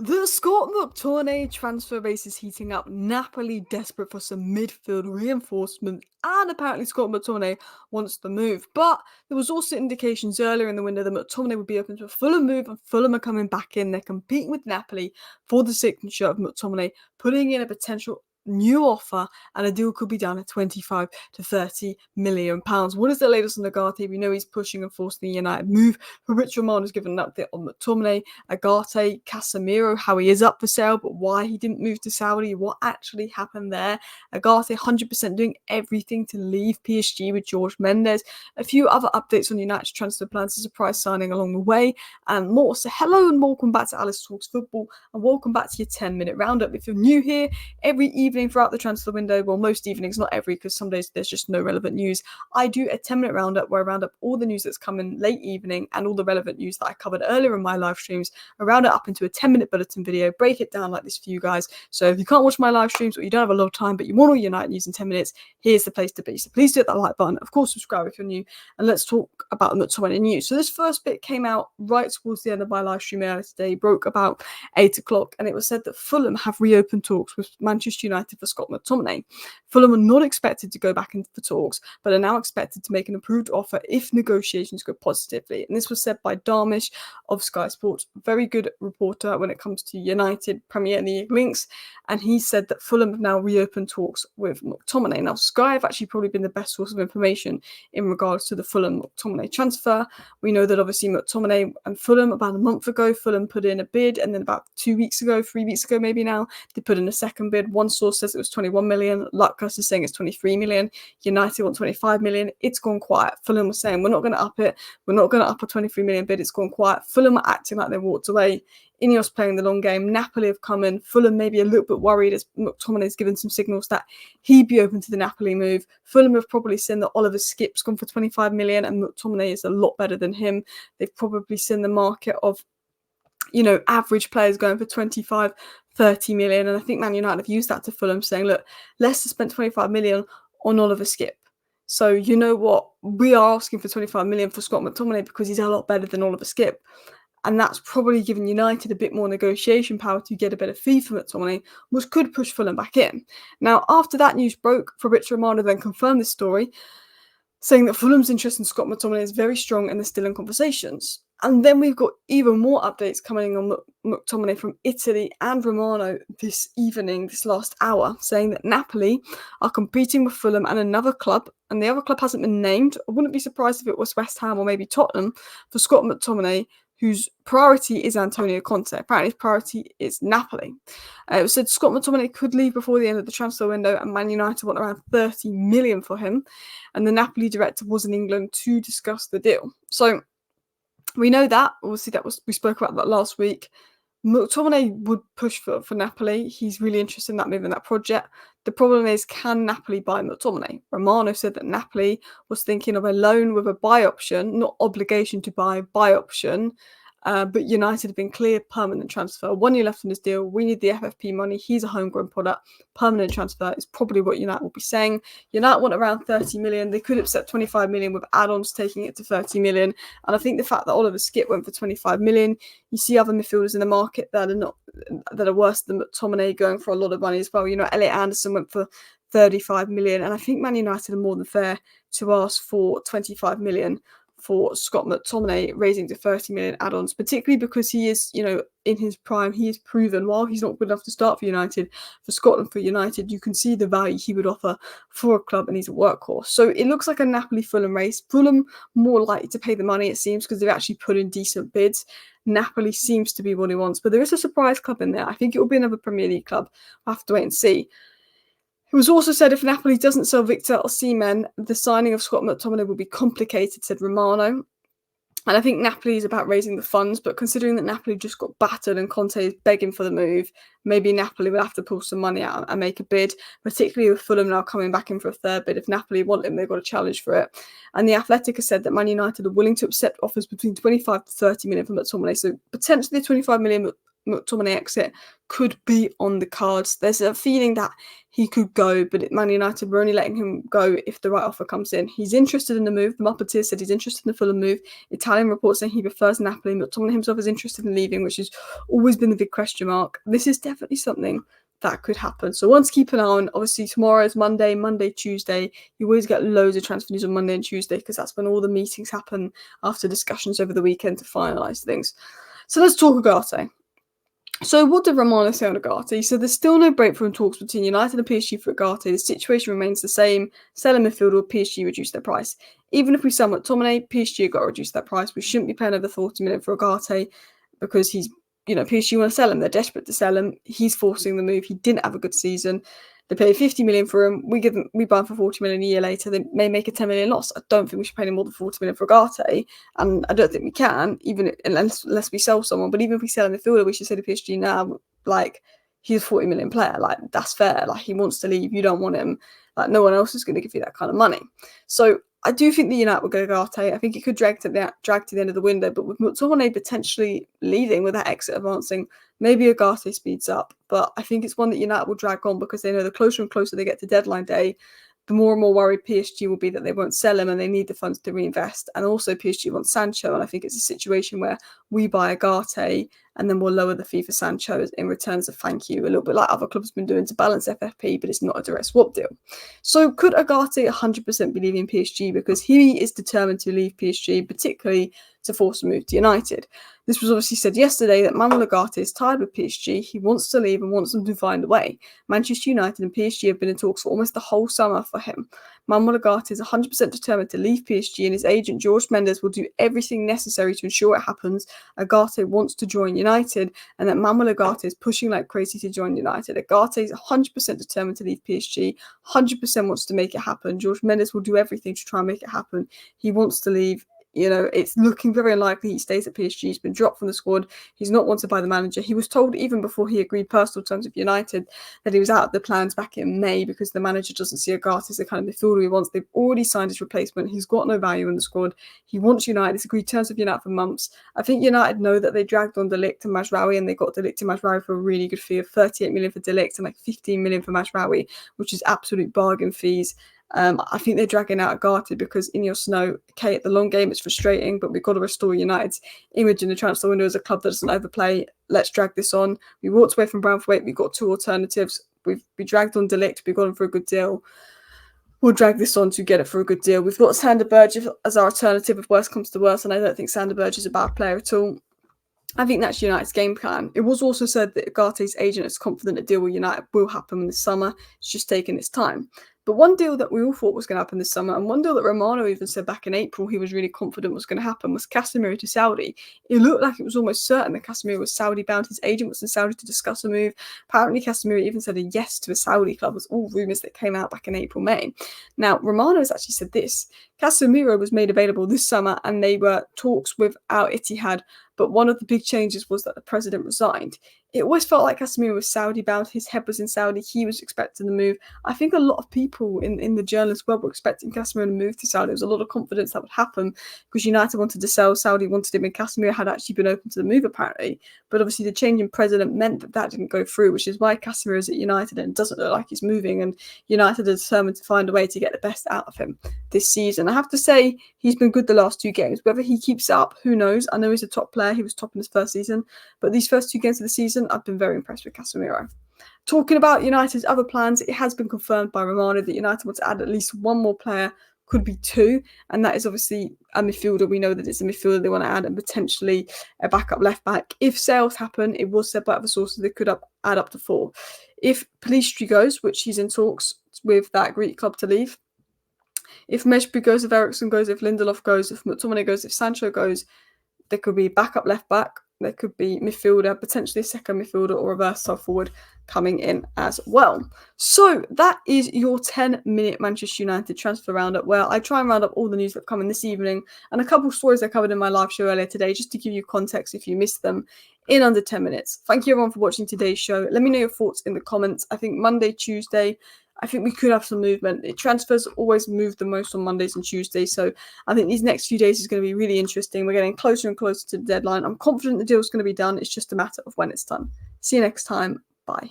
The Scott McTominay transfer race is heating up. Napoli desperate for some midfield reinforcement, and apparently Scott McTominay wants the move. But there was also indications earlier in the window that McTominay would be open to a Fulham move, and Fulham are coming back in. They're competing with Napoli for the signature of McTominay, putting in a potential new offer, and a deal could be done at 25 to 30 million pounds. What is the latest on Ugarte? We know he's pushing and forcing the United move. Fabrizio Romano has given an update on McTominay, Ugarte, Casemiro, how he is up for sale, but why he didn't move to Saudi, what actually happened there. Ugarte 100% doing everything to leave PSG with Jorge Mendes. A few other updates on United's transfer plans, a surprise signing along the way, and more. So hello and welcome back to Alice Talks Football, and welcome back to your 10-minute roundup. If you're new here, every evening throughout the transfer window, well, most evenings, not every, because some days there's just no relevant news, I do a 10-minute roundup where I round up all the news that's coming late evening and all the relevant news that I covered earlier in my live streams. I round it up into a 10-minute bulletin video, break it down like this for you guys. So if you can't watch my live streams or you don't have a lot of time but you want all United news in 10 minutes, here's the place to be. So please do hit that like button. Of course, subscribe if you're new, and let's talk about McTominay news. So this first bit came out right towards the end of my live stream earlier today, broke about 8 o'clock, and it was said that Fulham have reopened talks with Manchester United for Scott McTominay. Fulham are not expected to go back into the talks, but are now expected to make an approved offer if negotiations go positively. And this was said by Darmish of Sky Sports, very good reporter when it comes to United Premier League links, and he said that Fulham have now reopened talks with McTominay. Now, Sky have actually probably been the best source of information in regards to the Fulham McTominay transfer. We know that obviously McTominay and Fulham, about a month ago, Fulham put in a bid, and then about 3 weeks ago maybe now, they put in a second bid. One source says it was 21 million. Lucas is saying it's 23 million. United want 25 million. It's gone quiet. Fulham was saying, we're not going to up it. We're not going to up a 23 million bid. It's gone quiet. Fulham are acting like they walked away. Ineos playing the long game. Napoli have come in. Fulham maybe a little bit worried as McTominay has given some signals that he'd be open to the Napoli move. Fulham have probably seen that Oliver Skipp's gone for 25 million and McTominay is a lot better than him. They've probably seen the market of, you know, average players going for 25, 30 million. And I think Man United have used that to Fulham, saying, look, Leicester spent 25 million on Oliver Skipp. So you know what? We are asking for 25 million for Scott McTominay because he's a lot better than Oliver Skipp. And that's probably given United a bit more negotiation power to get a better fee for McTominay, which could push Fulham back in. Now, after that news broke, Fabrizio Romano then confirmed this story, saying that Fulham's interest in Scott McTominay is very strong and they're still in conversations. And then we've got even more updates coming on McTominay from Italy and Romano this evening, this last hour, saying that Napoli are competing with Fulham and another club, and the other club hasn't been named. I wouldn't be surprised if it was West Ham or maybe Tottenham, for Scott McTominay, whose priority is Antonio Conte. Apparently his priority is Napoli. It was said Scott McTominay could leave before the end of the transfer window, and Man United want around 30 million for him. And the Napoli director was in England to discuss the deal. So we know that. Obviously, we spoke about that last week. McTominay would push for Napoli. He's really interested in that move and that project. The problem is, can Napoli buy McTominay? Romano said that Napoli was thinking of a loan with a buy option, not obligation to buy option. But United have been clear, permanent transfer. 1 year left on his deal. We need the FFP money. He's a homegrown product. Permanent transfer is probably what United will be saying. United want around 30 million. They could accept 25 million with add-ons, taking it to 30 million. And I think the fact that Oliver Skipp went for 25 million, you see other midfielders in the market that are worse than McTominay going for a lot of money as well. You know, Elliot Anderson went for 35 million. And I think Man United are more than fair to ask for 25 million for Scott McTominay, raising to 30 million add-ons, particularly because he is, you know, in his prime. He is proven, while he's not good enough to start for United, for Scotland, for United, you can see the value he would offer for a club, and he's a workhorse. So it looks like a Napoli-Fulham race. Fulham more likely to pay the money, it seems, because they've actually put in decent bids. Napoli seems to be what he wants, but there is a surprise club in there. I think it will be another Premier League club. We'll have to wait and see. It was also said if Napoli doesn't sell Victor Osimhen, the signing of Scott McTominay will be complicated, said Romano. And I think Napoli is about raising the funds, but considering that Napoli just got battered and Conte is begging for the move, maybe Napoli will have to pull some money out and make a bid, particularly with Fulham now coming back in for a third bid. If Napoli want him, they've got a challenge for it. And the Athletic has said that Man United are willing to accept offers between 25 to 30 million for McTominay, so potentially 25 million McTominay exit could be on the cards. There's a feeling that he could go, but Man United were only letting him go if the right offer comes in. He's interested in the move. The Muppeteers said he's interested in the Fulham move. Italian reports saying he prefers Napoli. McTominay himself is interested in leaving, which has always been the big question mark. This is definitely something that could happen. So one to keep an eye on. Obviously, tomorrow is Monday, Tuesday. You always get loads of transfer news on Monday and Tuesday because that's when all the meetings happen after discussions over the weekend to finalise things. So let's talk Ugarte. So what did Romano say on Ugarte? He said there's still no breakthrough in talks between United and PSG for Ugarte. The situation remains the same. Sell a midfielder or PSG reduce their price. Even if we sell McTominay, PSG got to reduce their price. We shouldn't be paying over 40 million for Ugarte because he's, PSG want to sell him. They're desperate to sell him. He's forcing the move. He didn't have a good season. They pay 50 million for him. We buy him for 40 million a year later. They may make a 10 million loss. I don't think we should pay him more than 40 million for Ugarte, and I don't think we can, even unless we sell someone. But even if we sell a midfielder, we should say to PSG now, like, he's a 40 million player. Like, that's fair. Like, he wants to leave. You don't want him. Like, no one else is going to give you that kind of money. So I do think the United will go Ugarte. I think it could drag to the end of the window, but with McTominay potentially leaving with that exit advancing, maybe Ugarte speeds up. But I think it's one that United will drag on because they know the closer and closer they get to deadline day, the more and more worried PSG will be that they won't sell him and they need the funds to reinvest. And also PSG wants Sancho, and I think it's a situation where we buy Ugarte and then we'll lower the fee for Sancho in return as a thank you, a little bit like other clubs have been doing to balance FFP, but it's not a direct swap deal. So could Ugarte 100% be leaving PSG because he is determined to leave PSG, particularly to force a move to United? This was obviously said yesterday that Manuel Ugarte is tired with PSG. He wants to leave and wants them to find a way. Manchester United and PSG have been in talks for almost the whole summer for him. Manuel Ugarte is 100% determined to leave PSG, and his agent Jorge Mendes will do everything necessary to ensure it happens. Ugarte wants to join United, and that Manuel Ugarte is pushing like crazy to join United. Ugarte is 100% determined to leave PSG, 100% wants to make it happen. Jorge Mendes will do everything to try and make it happen. He wants to leave. It's looking very unlikely he stays at PSG. He's been dropped from the squad. He's not wanted by the manager. He was told even before he agreed personal terms with United that he was out of the plans back in May because the manager doesn't see Ugarte as the kind of midfielder he wants. They've already signed his replacement. He's got no value in the squad. He wants United. He's agreed terms with United for months. I think United know that they dragged on De Ligt and Mazraoui, and they got De Ligt and Mazraoui for a really good fee of 38 million for De Ligt and like 15 million for Mazraoui, which is absolute bargain fees. I think they're dragging out Ugarte because Ineos know, okay, at the long game it's frustrating, but we've got to restore United's image in the transfer window as a club that doesn't overplay. Let's drag this on. We walked away from Braithwaite. We've got two alternatives. We dragged on De Ligt. We got him for a good deal. We'll drag this on to get it for a good deal. We've got Sander Berge as our alternative if worse comes to worse, and I don't think Sander Berge is a bad player at all. I think that's United's game plan. It was also said that Ugarte's agent is confident a deal with United will happen this summer. It's just taking its time. But one deal that we all thought was going to happen this summer, and one deal that Romano even said back in April he was really confident was going to happen, was Casemiro to Saudi. It looked like it was almost certain that Casemiro was Saudi-bound. His agent was in Saudi to discuss a move. Apparently Casemiro even said a yes to a Saudi club. It was all rumours that came out back in April, May. Now, Romano has actually said this. Casemiro was made available this summer and they were talks with Al Ittihad, but one of the big changes was that the president resigned. It always felt like Casemiro was Saudi-bound. His head was in Saudi. He was expecting the move. I think a lot of people in the journalist world were expecting Casemiro to move to Saudi. There was a lot of confidence that would happen because United wanted to sell, Saudi wanted him, and Casemiro had actually been open to the move apparently. But obviously the change in president meant that didn't go through, which is why Casemiro is at United and it doesn't look like he's moving, and United are determined to find a way to get the best out of him this season. I have to say he's been good the last two games. Whether he keeps up, who knows? I know he's a top player. He was top in his first season, but these first two games of the season, I've been very impressed with Casemiro. Talking about United's other plans, it has been confirmed by Romano that United want to add at least one more player, could be two, and that is obviously a midfielder. We know that it's a midfielder they want to add, and potentially a backup left back. If sales happen, it was said by other sources they could add up to four. If Pellistri goes, which he's in talks with that Greek club to leave, if Meshby goes, if Ericsson goes, if Lindelof goes, if McTominay goes, if Sancho goes, there could be backup left back, there could be midfielder, potentially a second midfielder or a versatile forward coming in as well. So that is your 10-minute Manchester United transfer roundup, where I try and round up all the news that come in this evening and a couple of stories I covered in my live show earlier today, just to give you context if you missed them, in under 10 minutes. Thank you everyone for watching today's show. Let me know your thoughts in the comments. I think Monday, Tuesday, I think we could have some movement. Transfers always move the most on Mondays and Tuesdays, so I think these next few days is going to be really interesting. We're getting closer and closer to the deadline. I'm confident the deal's going to be done. It's just a matter of when it's done. See you next time. Bye.